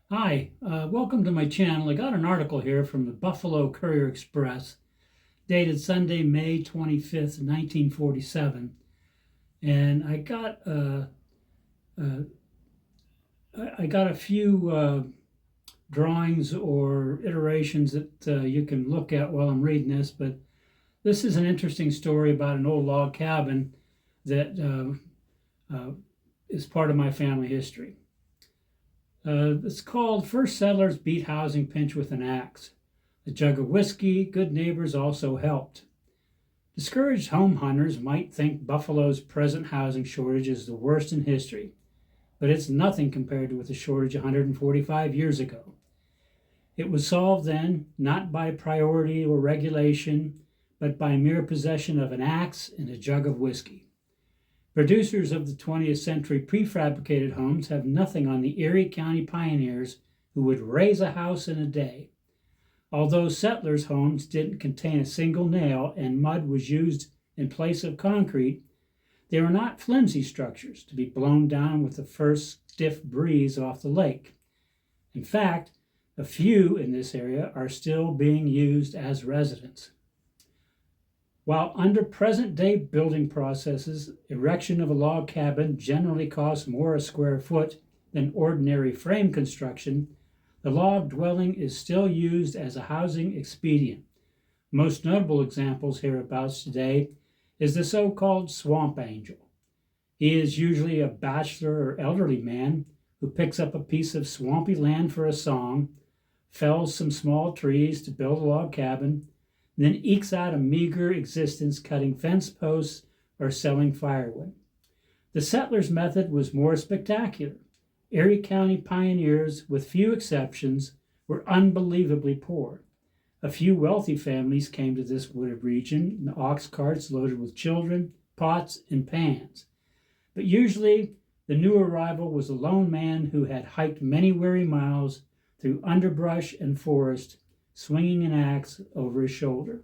Hi, welcome to my channel. I got an article here from the Buffalo Courier Express dated Sunday, May 25th, 1947. And uh, I got a few drawings or iterations that you can look at while I'm reading this, but this is an interesting story about an old log cabin that is part of my family history. It's called First Settlers Beat Housing Pinch with an Axe. A jug of whiskey, good neighbors also helped. Discouraged home hunters might think Buffalo's present housing shortage is the worst in history, but it's nothing compared with the shortage 145 years ago. It was solved then not by priority or regulation, but by mere possession of an axe and a jug of whiskey. Producers of the 20th century prefabricated homes have nothing on the Erie County pioneers who would raise a house in a day. Although settlers' homes didn't contain a single nail and mud was used in place of concrete, they were not flimsy structures to be blown down with the first stiff breeze off the lake. In fact, a few in this area are still being used as residences. While under present-day building processes, erection of a log cabin generally costs more a square foot than ordinary frame construction, the log dwelling is still used as a housing expedient. Most notable examples hereabouts today is the so-called swamp angel. He is usually a bachelor or elderly man who picks up a piece of swampy land for a song, fells some small trees to build a log cabin, then ekes out a meager existence cutting fence posts or selling firewood. The settlers' method was more spectacular. Erie County pioneers, with few exceptions, were unbelievably poor. A few wealthy families came to this wooded region in ox carts loaded with children, pots, and pans. But usually, the new arrival was a lone man who had hiked many weary miles through underbrush and forest, swinging an axe over his shoulder.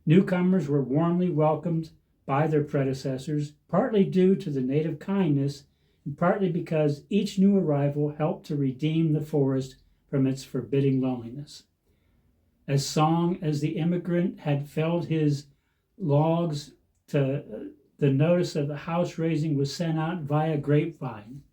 Newcomers were warmly welcomed by their predecessors, partly due to the native kindness and partly because each new arrival helped to redeem the forest from its forbidding loneliness. As long as the immigrant had felled his logs, the notice of the house raising was sent out via grapevine.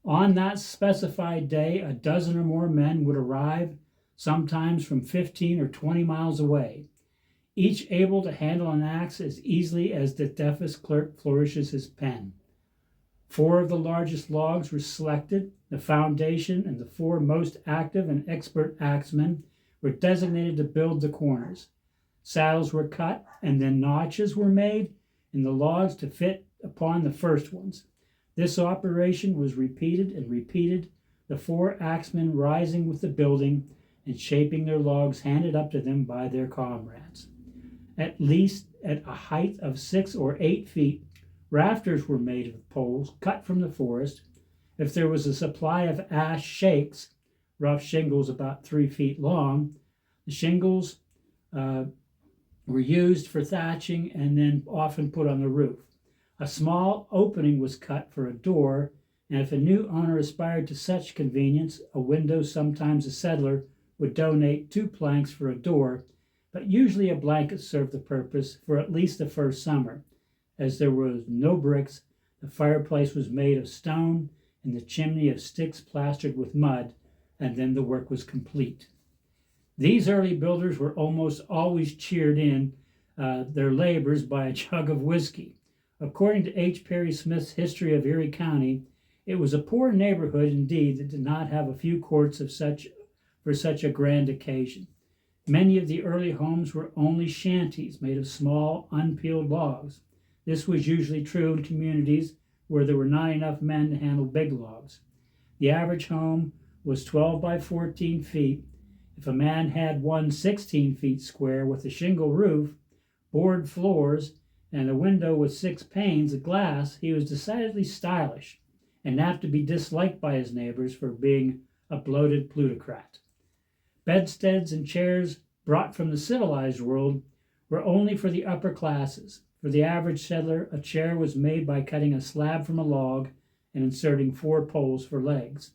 On that specified day, a dozen or more men would arrive, sometimes from 15 or 20 miles away, each able to handle an axe as easily as the deafest clerk flourishes his pen. 4 of the largest logs were selected. The foundation and the 4 most active and expert axemen were designated to build the corners. Saddles were cut, and then notches were made in the logs to fit upon the first ones. This operation was repeated and repeated, the 4 axemen rising with the building and shaping their logs handed up to them by their comrades. At least at a height of 6 or 8 feet, rafters were made of poles cut from the forest. If there was a supply of ash shakes, rough shingles about 3 feet long, the shingles were used for thatching and then often put on the roof. A small opening was cut for a door, and if a new owner aspired to such convenience, a window, sometimes a settler, would donate 2 planks for a door, but usually a blanket served the purpose for at least the first summer. As there were no bricks, the fireplace was made of stone and the chimney of sticks plastered with mud, and then the work was complete. These early builders were almost always cheered in their labors by a jug of whiskey. According to H. Perry Smith's History of Erie County, it was a poor neighborhood indeed that did not have a few quarts of for such a grand occasion. Many of the early homes were only shanties made of small, unpeeled logs. This was usually true in communities where there were not enough men to handle big logs. The average home was 12 by 14 feet. If a man had one 16 feet square with a shingle roof, board floors, and a window with 6 panes of glass, he was decidedly stylish and apt to be disliked by his neighbors for being a bloated plutocrat. Bedsteads and chairs brought from the civilized world were only for the upper classes. For the average settler, a chair was made by cutting a slab from a log and inserting 4 poles for legs.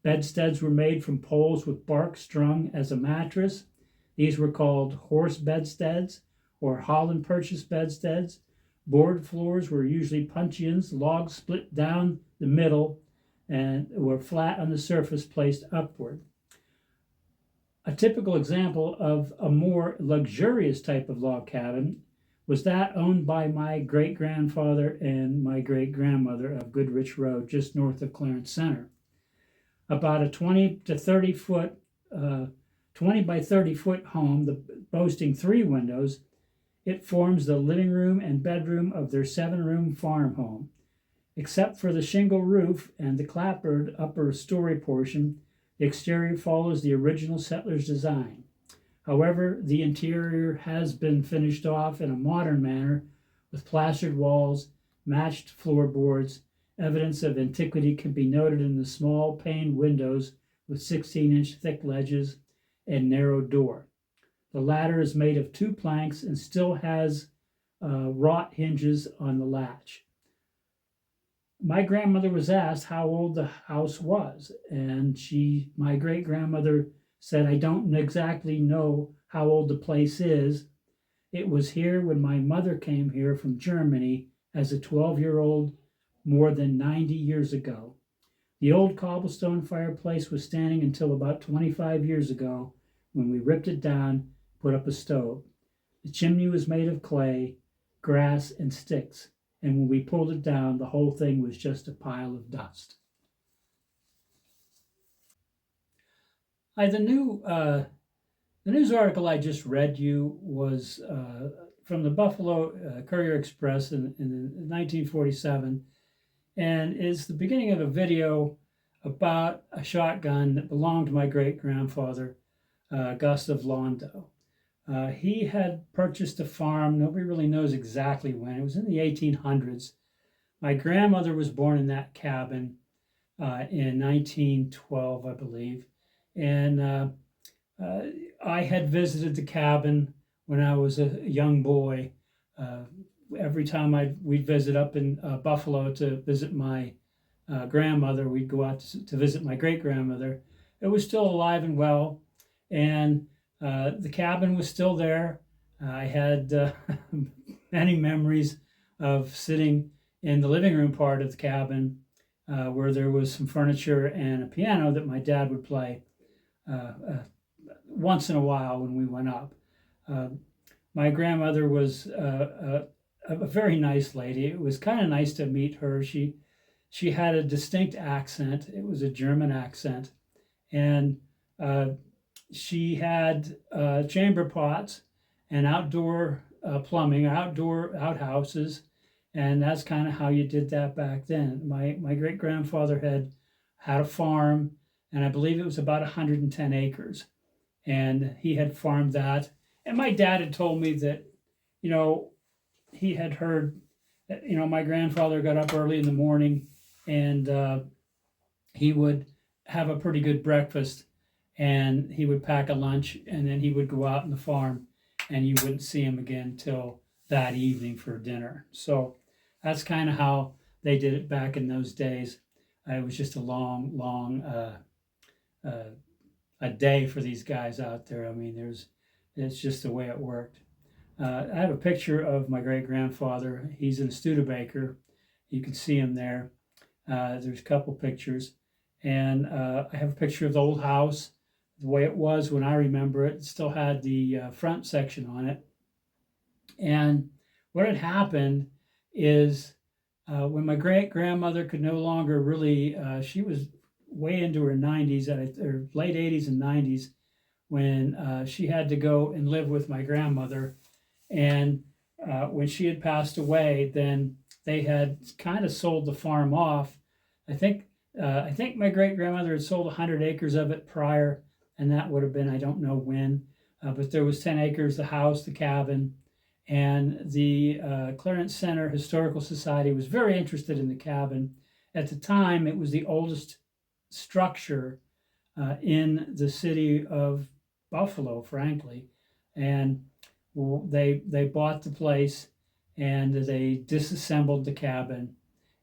Bedsteads were made from poles with bark strung as a mattress. These were called horse bedsteads or Holland purchase bedsteads. Board floors were usually puncheons, logs split down the middle and were flat on the surface placed upward. A typical example of a more luxurious type of log cabin was that owned by my great-grandfather and my great-grandmother of Goodrich Road, just north of Clarence Center. About a 20 by 30 foot home, boasting 3 windows, it forms the living room and bedroom of their 7-room farm home. Except for the shingle roof and the clapboard upper story portion, the exterior follows the original settler's design. However, the interior has been finished off in a modern manner with plastered walls, matched floorboards. Evidence of antiquity can be noted in the small paned windows with 16-inch thick ledges and narrow door. The latter is made of 2 planks and still has wrought hinges on the latch. My grandmother was asked how old the house was, and my great-grandmother said, "I don't exactly know how old the place is. It was here when my mother came here from Germany as a 12-year-old more than 90 years ago. The old cobblestone fireplace was standing until about 25 years ago when we ripped it down, put up a stove. The chimney was made of clay, grass, and sticks, and when we pulled it down, the whole thing was just a pile of dust." The news article I just read you was from the Buffalo Courier Express in 1947, and is the beginning of a video about a shotgun that belonged to my great-grandfather, Gustav Londo. He had purchased a farm. Nobody really knows exactly when. It was in the 1800s. My grandmother was born in that cabin in 1912, I believe. And I had visited the cabin when I was a young boy. Every time we'd visit up in Buffalo to visit my grandmother, we'd go out to visit my great-grandmother. It was still alive and well, and the cabin was still there. I had many memories of sitting in the living room part of the cabin where there was some furniture and a piano that my dad would play once in a while when we went up. My grandmother was a very nice lady. It was kind of nice to meet her. She had a distinct accent. It was a German accent. And she had chamber pots and outdoor plumbing, outdoor outhouses, and that's kind of how you did that back then. My great-grandfather had a farm, and I believe it was about 110 acres, and he had farmed that. And my dad had told me that, he had heard that, my grandfather got up early in the morning, and he would have a pretty good breakfast, and he would pack a lunch, and then he would go out on the farm, and you wouldn't see him again till that evening for dinner. So that's kind of how they did it back in those days. It was just a long a day for these guys out there. I mean, it's just the way it worked. I have a picture of my great-grandfather. He's in Studebaker. You can see him there. There's a couple pictures. And I have a picture of the old house, the way it was when I remember it. It still had the front section on it. And what had happened is when my great-grandmother could no longer really, she was way into her 90s, or late 80s and 90s, when she had to go and live with my grandmother. And when she had passed away, then they had kind of sold the farm off. I think my great-grandmother had sold 100 acres of it prior, and that would have been, I don't know when, but there was 10 acres, the house, the cabin, and the Clarence Center Historical Society was very interested in the cabin. At the time, it was the oldest structure in the city of Buffalo, frankly, and they bought the place, and they disassembled the cabin,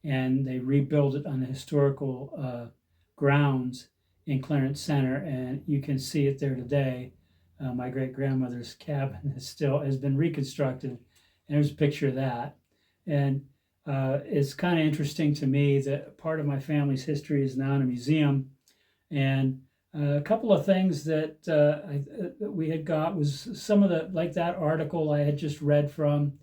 and they rebuilt it on the historical grounds. in Clarence Center, and you can see it there today. My great-grandmother's cabin has been reconstructed, and there's a picture of that. And it's kind of interesting to me that part of my family's history is now in a museum. And a couple of things that that we had got was some of the, like that article I had just read from,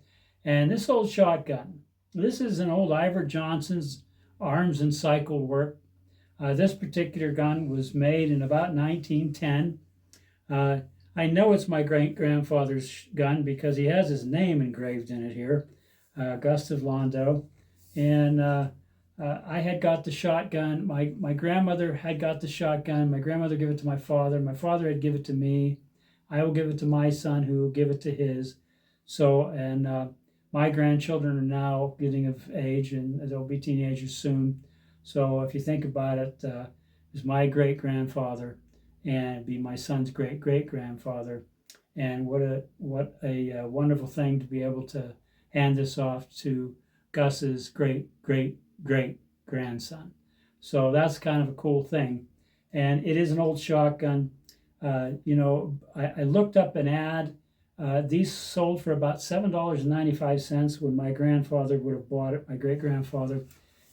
and this old shotgun. This is an old Iver Johnson's Arms and Cycle work. This particular gun was made in about 1910. I know it's my great-grandfather's gun because he has his name engraved in it here, Gustav Londo. And I had got the shotgun. My grandmother had got the shotgun. My grandmother gave it to my father. My father had give it to me. I will give it to my son, who will give it to his. So, and my grandchildren are now getting of age, and they'll be teenagers soon. So if you think about it, it's my great-grandfather, and it'd be my son's great-great-grandfather. And what a wonderful thing to be able to hand this off to Gus's great-great-great-grandson. So that's kind of a cool thing. And it is an old shotgun. You know, I looked up an ad. These sold for about $7.95 when my grandfather would have bought it, my great-grandfather.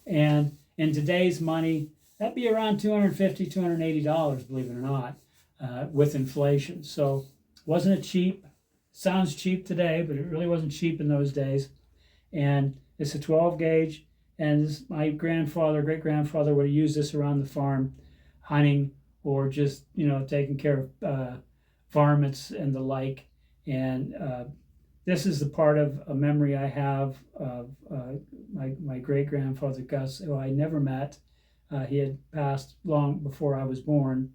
And in today's money, that'd be around $250, $280, believe it or not, with inflation. So wasn't it cheap? Sounds cheap today, but it really wasn't cheap in those days. And it's a 12 gauge, and my grandfather, great-grandfather would have used this around the farm, hunting or just, you know, taking care of varmints and the like. And this is the part of a memory I have of my great-grandfather Gus, who I never met. He had passed long before I was born,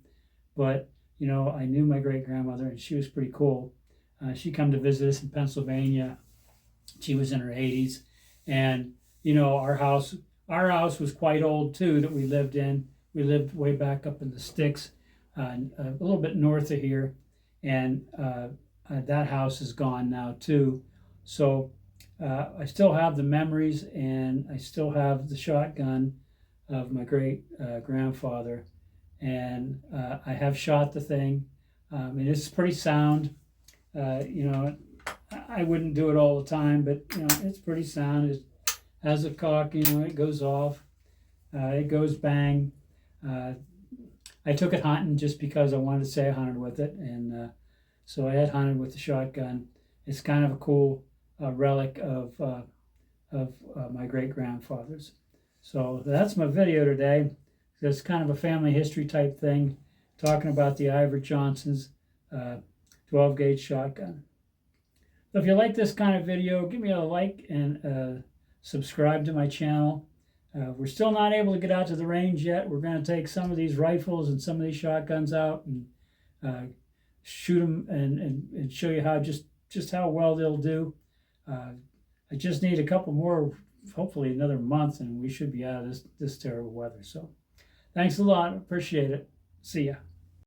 but you know, I knew my great-grandmother, and she was pretty cool. She come to visit us in Pennsylvania. She was in her 80s, and you know, our house was quite old too, that we lived in. We lived way back up in the sticks, a little bit north of here, and that house is gone now too. So I still have the memories, and I still have the shotgun of my great-grandfather, and I have shot the thing. And it's pretty sound. You know, I wouldn't do it all the time, but you know, it's pretty sound. It has a cock, you know, it goes off, it goes bang. I took it hunting just because I wanted to say I hunted with it, and so I had hunted with the shotgun. It's kind of a cool relic of my great-grandfather's. So that's my video today. It's kind of a family history type thing, talking about the Iver Johnson's 12 gauge shotgun. So if you like this kind of video, give me a like and subscribe to my channel. We're still not able to get out to the range yet. We're going to take some of these rifles and some of these shotguns out and shoot them and show you how just how well they'll do. I just need a couple more, hopefully another month, and we should be out of this terrible weather. So thanks a lot. Appreciate it. See ya.